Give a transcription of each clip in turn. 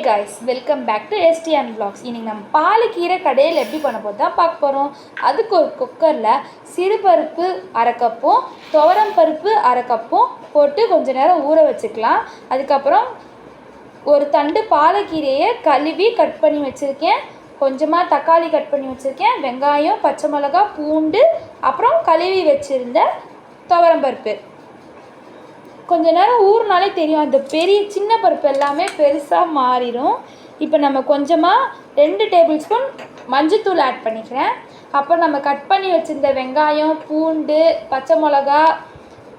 guys, welcome back to STN Vlogs. இன்னைக்கு நம்ம பாலக்கீரை கடையில் எப்படி பண்ண போறோம் தான் பார்க்க போறோம். அதுக்கு ஒரு குக்கர்ல சிறுபருப்பு அரை கப்பும் துவரம் பருப்பு அரை கப்பும் போட்டு கொஞ்ச நேரம் ஊற வச்சுக்கலாம். அதுக்கு அப்புறம் ஒரு தண்டு பாலக்கீரையை கழுவி கட் பண்ணி வச்சிருக்கேன். கொஞ்சமா தக்காளி கட் பண்ணி வச்சிருக்கேன். வெங்காயம், பச்சை மிளகாய், பூண்டு, அப்புறம் கழுவி வச்சிருந்த துவரம் பருப்பு. கொஞ்ச நேரம் ஊறினாலே தெரியும், அந்த சின்ன பருப்பு எல்லாமே பெருசாக மாறிடும். இப்போ நம்ம கொஞ்சமாக 2 டேபிள் ஸ்பூன் மஞ்சத்தூள் ஆட் பண்ணிக்கிறேன். அப்புறம் நம்ம கட் பண்ணி வச்சுருந்த வெங்காயம், பூண்டு, பச்சை மிளகா,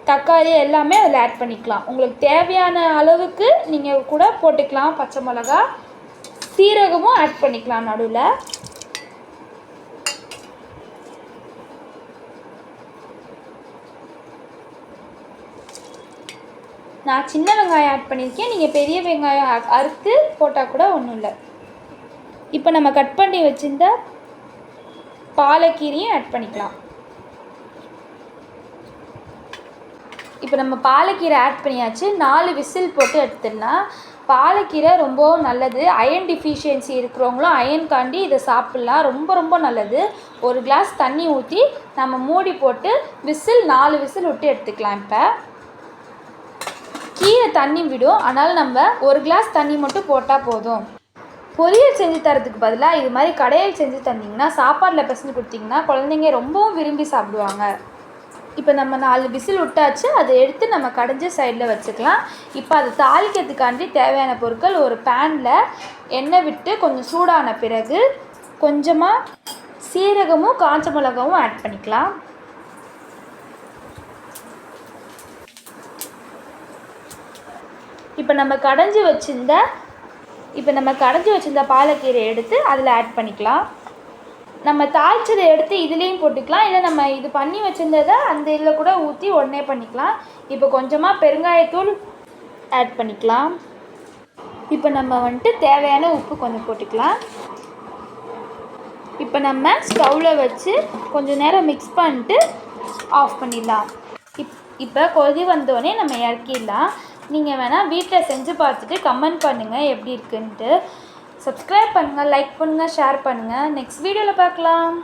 தக்காளி எல்லாமே அதில் ஆட் பண்ணிக்கலாம். உங்களுக்கு தேவையான அளவுக்கு நீங்கள் கூட போட்டுக்கலாம். பச்சை மிளகா, சீரகமும் ஆட் பண்ணிக்கலாம் நடுவில். நான் சின்ன வெங்காயம் ஆட் பண்ணியிருக்கேன். நீங்கள் பெரிய வெங்காயம் அறுத்து போட்டால் கூட ஒன்றும் இல்லை. இப்போ நம்ம கட் பண்ணி வச்சுருந்த பாலக்கீரையும் ஆட் பண்ணிக்கலாம். இப்போ நம்ம பாலக்கீரை ஆட் பண்ணியாச்சு. 4 விசில் போட்டு எடுத்துடலாம். பாலக்கீரை ரொம்ப நல்லது. அயன் டிஃபிஷியன்சி இருக்கிறவங்களும் அயன்காண்டி இதை சாப்பிட்லாம். ரொம்ப ரொம்ப நல்லது. ஒரு கிளாஸ் தண்ணி ஊற்றி நம்ம மூடி போட்டு 4 விசில் விட்டு எடுத்துக்கலாம். இப்போ கீரை தண்ணி விடும், அதனால் நம்ம ஒரு கிளாஸ் தண்ணி மட்டும் போட்டால் போதும். பொரியல் செஞ்சு தரதுக்கு பதிலாக இது மாதிரி கடையில் செஞ்சு தந்தீங்கன்னா, சாப்பாட்டில் பிசைஞ்சு கொடுத்தீங்கன்னா குழந்தைங்க ரொம்பவும் விரும்பி சாப்பிடுவாங்க. இப்போ நம்ம 4 விசில் விட்டாச்சு. அதை எடுத்து நம்ம கடைஞ்சி சைடில் வச்சுக்கலாம். இப்போ அதை தாளிக்கிறதுக்காண்டி தேவையான பொருட்கள்: ஒரு பேனில் எண்ணெய் விட்டு கொஞ்சம் சூடான பிறகு கொஞ்சமாக சீரகமும் காஞ்ச மிளகாவும் ஆட் பண்ணிக்கலாம். இப்போ நம்ம கடைஞ்சி வச்சுருந்த பாலக்கீரை எடுத்து அதில் ஆட் பண்ணிக்கலாம். நம்ம தாளிச்சதை எடுத்து இதுலேயும் போட்டுக்கலாம், இல்லை நம்ம இது பண்ணி வச்சுருந்ததை அந்த இதில் கூட ஊற்றி உடனே பண்ணிக்கலாம். இப்போ கொஞ்சமாக பெருங்காயத்தூள் ஆட் பண்ணிக்கலாம். இப்போ நம்ம தேவையான உப்பு கொஞ்சம் போட்டுக்கலாம். இப்போ நம்ம ஸ்டவ்வில் வச்சு கொஞ்சம் நேரம் மிக்ஸ் பண்ணிட்டு ஆஃப் பண்ணிடலாம். இப்போ கொதி வந்தோடனே நம்ம இறக்கிடலாம். நீங்கள் வேணால் வீட்டில் செஞ்சு பார்த்துட்டு கமெண்ட் பண்ணுங்கள் எப்படி இருக்குன்ட்டு. சப்ஸ்கிரைப் பண்ணுங்கள், லைக் பண்ணுங்கள், ஷேர் பண்ணுங்கள். நெக்ஸ்ட் வீடியோவில் பார்க்கலாம்.